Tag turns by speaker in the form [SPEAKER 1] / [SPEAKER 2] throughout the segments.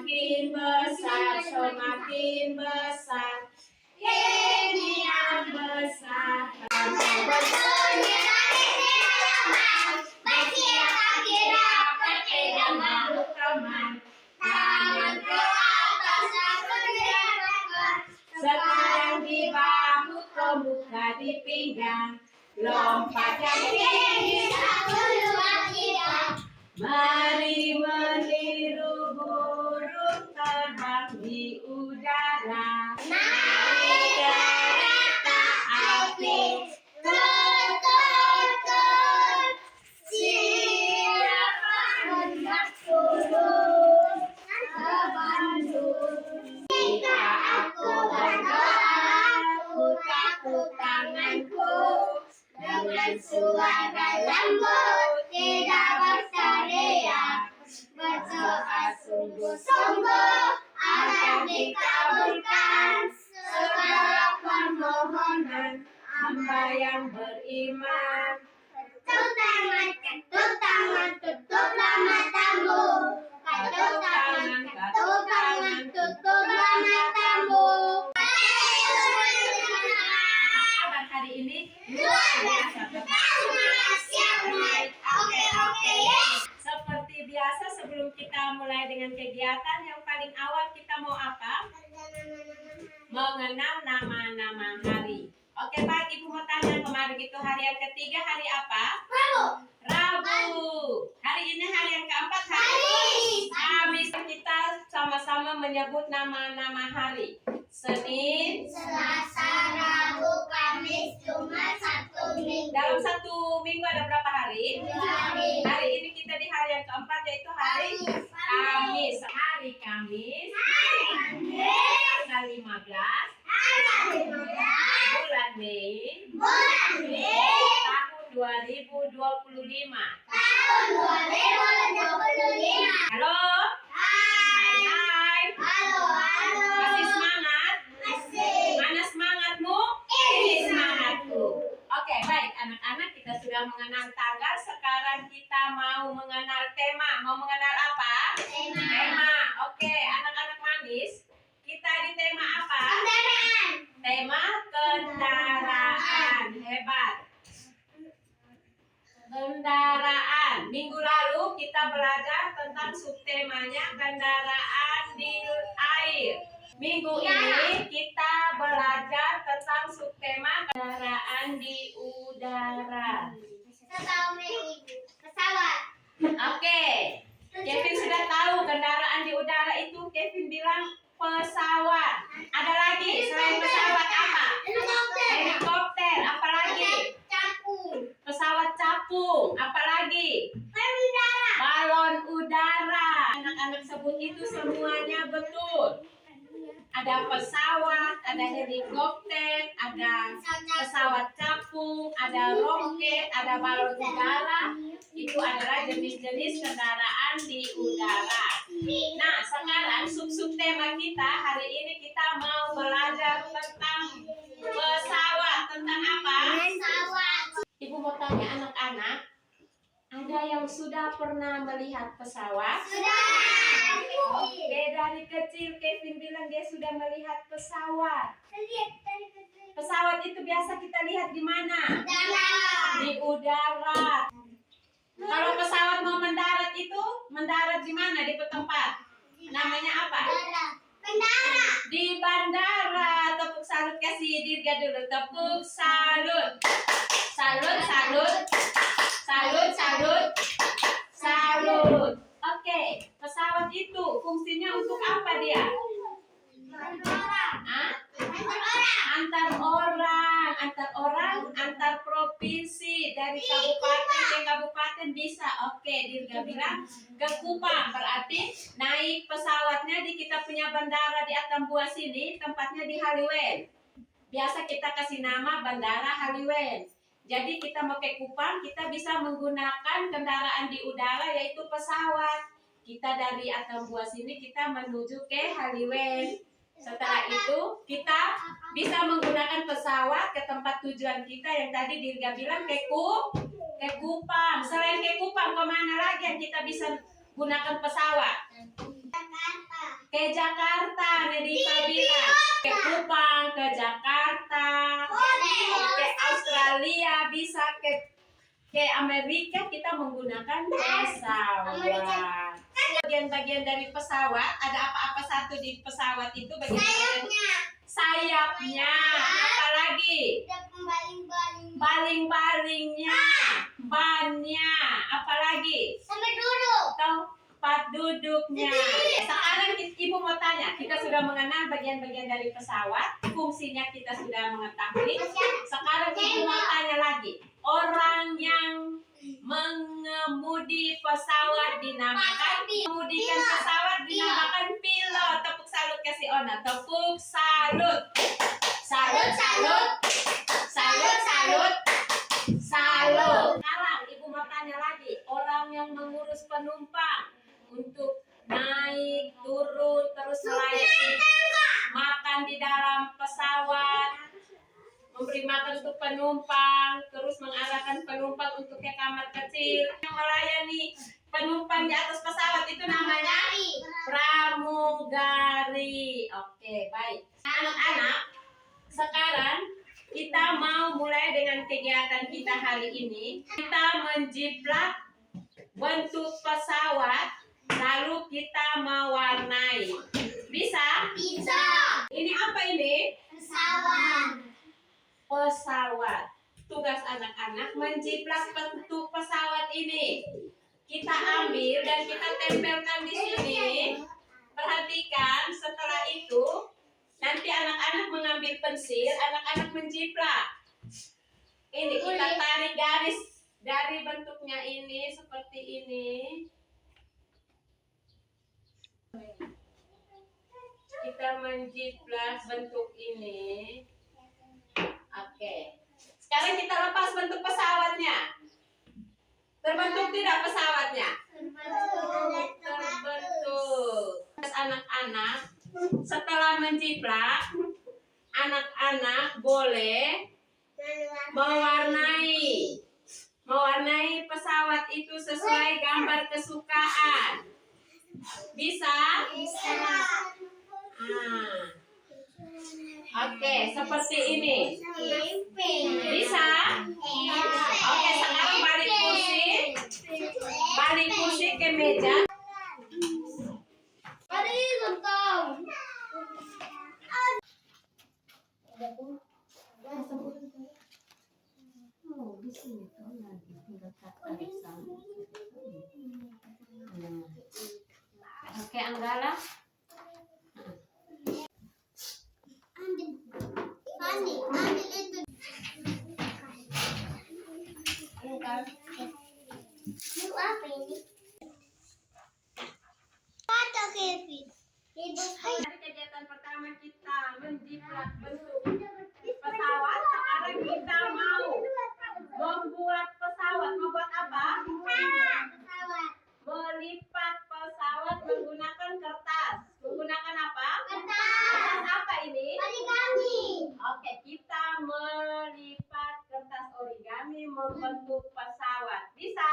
[SPEAKER 1] semakin besar, semakin besar. Kini yang besar. Sekarang di bahu, ke muka, di pinggang. Lompat yang tinggi, mari meniru burung terbang di udara. Naik kereta api, tut tut tut. Siapa hendak turun ke Bandung? Jika aku berdoa, putar tanganku dengan suara lembut, tidak berteriak. Berdoa sungguh-sungguh agar dikabulkan segala permohonan hamba yang beriman. Ketuk tangan, tutuplah matamu. Ketuk tangan, tutuplah matamu. Kabar hari ini luar biasa. Oke. Seperti biasa, sebelum kita mulai dengan kegiatan, yang paling awal kita mau apa? Mengenal nama-nama hari. Oke, Pak, Ibu mau tanya, kemarin itu hari yang ketiga, hari apa? Rabu. Hari ini hari yang keempat, hari Kamis. Kita sama-sama menyebut nama-nama hari. Senin,
[SPEAKER 2] Selasa, Rabu, Kamis, Jumat, Sabtu, Minggu.
[SPEAKER 1] dalam satu minggu ada berapa hari?
[SPEAKER 2] 2 hari.
[SPEAKER 1] Hari ini kita di hari yang keempat, yaitu hari Kamis. Hari Kamis, tanggal 15, bulan Mei, tahun 2025.
[SPEAKER 2] Tahun 2025.
[SPEAKER 1] Halo? Hai.
[SPEAKER 2] Halo.
[SPEAKER 1] Masih semangat?
[SPEAKER 2] Masih.
[SPEAKER 1] Mana semangatmu? Ini semangatku. Oke, baik anak-anak, kita sudah mengenal tanggal. Sekarang kita mau mengenal tema. Mau mengenal apa? Tema. Oke, anak-anak manis. Kita di tema apa?
[SPEAKER 2] Kendaraan.
[SPEAKER 1] Tema kendaraan. Hebat. Kendaraan. Minggu lalu kita belajar tentang subtemanya kendaraan di air. Minggu ini kita belajar tentang subtema kendaraan di udara.
[SPEAKER 2] Pesawat.
[SPEAKER 1] Oke, Kevin sudah tahu kendaraan di udara itu. Kevin bilang pesawat. Ada lagi selain pesawat apa? Helikopter. Apa lagi?
[SPEAKER 2] Capung.
[SPEAKER 1] Pesawat capung. Apa lagi? Balon udara. Anak-anak sebut itu semuanya betul. Ada pesawat, ada helikopter, ada pesawat capung, ada roket, ada balon udara. Itu adalah jenis-jenis kendaraan di udara. Nah, sekarang sub-sub tema kita hari ini kita mau belajar tentang pesawat. Tentang apa?
[SPEAKER 2] Pesawat.
[SPEAKER 1] Ibu mau tanya anak-anak, ada yang sudah pernah melihat pesawat?
[SPEAKER 2] Sudah.
[SPEAKER 1] Oke, dari kecil Kevin bilang dia sudah melihat pesawat. Pesawat itu biasa kita lihat di mana? Di udara. Kalau pesawat mau mendarat itu, mendarat di mana? Di tempat. Namanya apa?
[SPEAKER 2] Bandara.
[SPEAKER 1] Di bandara. Tepuk salut kasih Dirga dulu. Tepuk salut. Salut, salut. Salut, salut. Salut. Oke, pesawat itu fungsinya untuk apa dia? Antar orang, antar provinsi, dari kabupaten ke kabupaten bisa. Oke, Dirga bilang ke Kupang, berarti naik pesawatnya di kita punya bandara di Atambua sini, tempatnya di Haliwen. Biasa kita kasih nama Bandara Haliwen. Jadi kita mau ke Kupang, kita bisa menggunakan kendaraan di udara yaitu pesawat. Kita dari Atambua sini kita menuju ke Haliwen. Setelah itu kita bisa menggunakan pesawat ke tempat tujuan kita yang tadi Dirga bilang ke Kupang. Selain ke Kupang, kemana lagi yang kita bisa gunakan pesawat?
[SPEAKER 2] Jakarta.
[SPEAKER 1] Ke Jakarta, Nedita bilang. Ke Kupang, ke Jakarta. Ke Australia, bisa ke Amerika kita menggunakan pesawat. Bagian-bagian dari pesawat, ada apa-apa satu di pesawat itu bagian-bagian sayapnya. Apalagi? Baling-balingnya, bannya, apalagi? Tempat duduknya. Sekarang ibu mau tanya, kita sudah mengenal bagian-bagian dari pesawat, fungsinya kita sudah mengetahui. Sekarang ibu mau tanya lagi, orang yang mengemudi pesawat dinamakan, mengemudikan pesawat dinamakan pilot. Tepuk salut kasih Ona, tepuk salut. Salut, salut. Salut, salut. Salut. Sekarang ibu mau tanya lagi, orang yang mengurus penumpang untuk naik, turun, terus melayani makan di dalam pesawat, memberi makan untuk penumpang, terus mengarahkan penumpang untuk ke kamar kecil, yang melayani penumpang di atas pesawat itu namanya pramugari. Oke, baik. Anak-anak, sekarang kita mau mulai dengan kegiatan kita hari ini. Kita menjiplak bentuk pesawat, lalu kita mewarnai. Bisa?
[SPEAKER 2] Bisa.
[SPEAKER 1] Ini apa ini? Pesawat. Tugas anak-anak menjiplak bentuk pesawat ini. Kita ambil dan kita tempelkan di sini. Perhatikan, setelah itu nanti anak-anak mengambil pensil, anak-anak menjiplak. Ini kita tarik garis dari bentuknya ini seperti ini. Kita menjiplak bentuk ini. Oke. Sekarang kita lepas bentuk pesawatnya. Terbentuk tidak pesawatnya? Terbentuk. Anak-anak, setelah menjiplak, anak-anak boleh mewarnai pesawat itu sesuai gambar kesukaan. Bisa? Oke, seperti ini. Bisa? Oke, sekarang balik kursi ke meja. Oke, Anggala. Kegiatan pertama kita menjiplak bentuk pesawat. Sekarang kita mau membuat pesawat. Membuat apa? Melipat pesawat menggunakan kertas. Menggunakan apa? Kertas apa ini? Oke, kita melipat kertas origami membentuk pesawat. Bisa?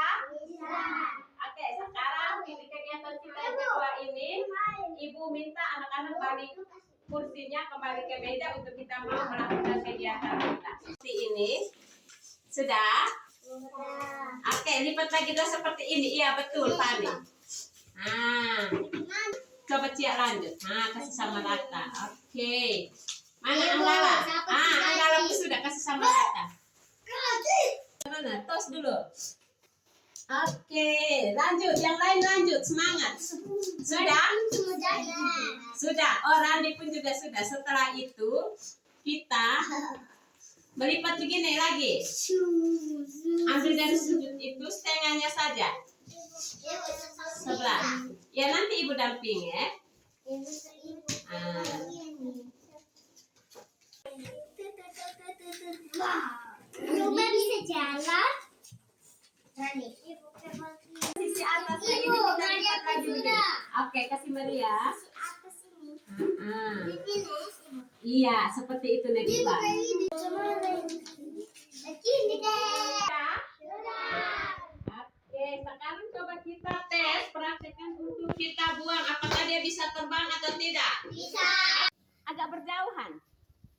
[SPEAKER 1] Oke, sekarang di kegiatan kita yang kedua ini, ibu minta anak-anak balik kursinya kembali ke meja untuk kita mau melakukan kegiatan kita. Seperti ini. Sudah? Oke, lipat lagi dulu seperti ini. Iya, betul, Fani. Coba Cia lanjut. Kasih sama rata. Oke. Mana Anggala? Anggala sudah kasih sama rata. Mana? Tos dulu. Oke, lanjut. Yang lain lanjut. Semangat. Sudah? Sudah. Oh, Randi pun juga sudah. Setelah itu, kita melipat begini lagi. Ambil dari sudut itu setengahnya saja. Sebelah. Ya, nanti ibu damping ya.
[SPEAKER 2] Rumah bisa jalan.
[SPEAKER 1] Sisi atas ini kita lipat lagi begini. Oke, kasih Maria. Iya, seperti itu Negiba. Oke, sekarang coba kita tes, praktekkan untuk kita buang. Apakah dia bisa bisa terbang atau tidak?
[SPEAKER 2] Bisa.
[SPEAKER 1] Agak berjauhan.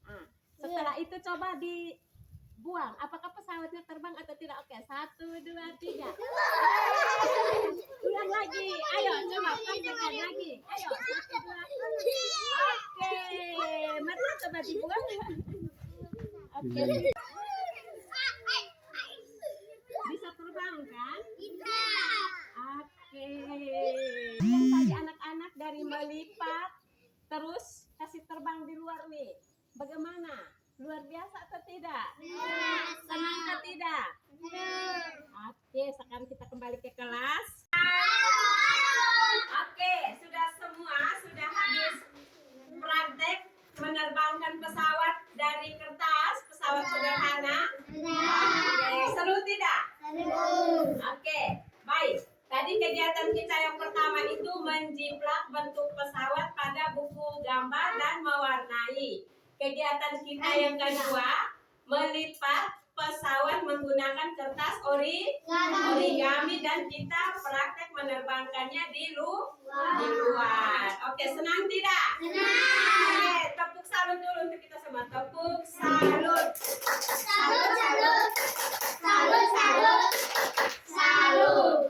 [SPEAKER 1] Nah, setelah itu coba dibuang. Apakah pesawatnya terbang atau tidak? Oke, 1, 2, 3. Ulang lagi. Ayo, coba praktekkan lagi. Ayo, 1, 2. Oke, mari coba dibuang. Oke. Bisa terbang kan?
[SPEAKER 2] Bisa.
[SPEAKER 1] Oke. Yang tadi anak-anak dari melipat terus kasih terbang di luar nih. Bagaimana? Luar biasa atau tidak? Senang atau tidak? Oke, sekarang kita kembali ke kelas. Oke, sudah semua sudah habis praktek menerbangkan pesawat dari kertas, pesawat sederhana. Oke, seru tidak? Oke, baik. Tadi kegiatan kita yang pertama itu menjiplak bentuk pesawat pada buku gambar dan mewarnai. Kegiatan kita yang kedua melipat pesawat menggunakan kertas origami dan kita praktek menerbangkannya di luar. Oke, senang tidak? Oke, tepuk salut dulu untuk kita semua. Tepuk salut.
[SPEAKER 2] Salut, salut. Salut, salut. Salut.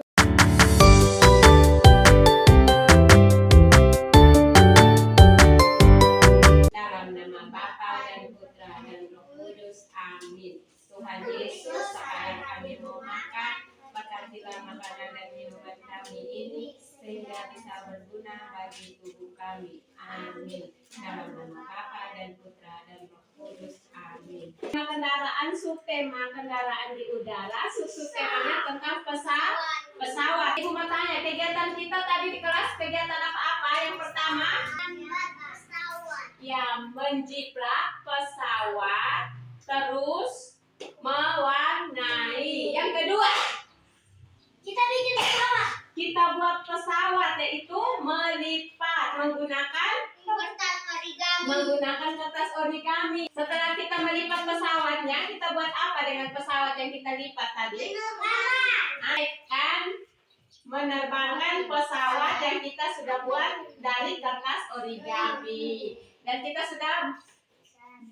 [SPEAKER 1] Dalam nama Bapa dan Putra dan Roh Kudus. Amin. Tuhan Yesus, sekarang kami mau makan, berkatilah makanan dan minuman kami ini sehingga bisa berguna bagi tubuh kami. Amin. Dalam nama Bapa dan Putra dan Roh Kudus. Amin. Kendaraan subtema, kendaraan di udara, subtemanya tentang pesawat. Ibu mau tanya, kegiatan kita tadi di kelas kegiatan apa-apa? Yang pertama, ya menjiplak pesawat, terus mewarnai. Yang kedua,
[SPEAKER 2] Kita bikin pesawat.
[SPEAKER 1] kita buat pesawat, yaitu melipat menggunakan kertas origami. Setelah kita melipat pesawatnya, kita buat apa dengan pesawat yang kita lipat tadi? Akan menerbangkan pesawat yang kita sudah buat dari kertas origami. Dan kita sudah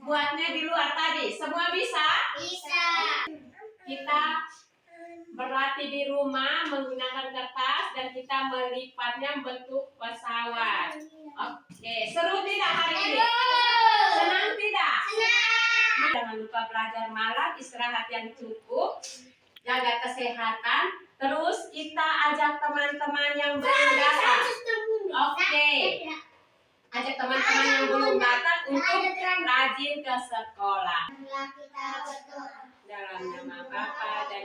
[SPEAKER 1] buatnya di luar tadi. Semua bisa?
[SPEAKER 2] Bisa.
[SPEAKER 1] Kita berlatih di rumah menggunakan kertas dan kita melipatnya bentuk pesawat. Oke, seru tidak hari ini? Senang tidak? Jangan lupa belajar malam, istirahat yang cukup, jaga kesehatan. Terus kita ajak teman-teman yang belum datang. Oke, ajak teman-teman yang belum datang untuk rajin ke sekolah. Dalam nama Bapa dan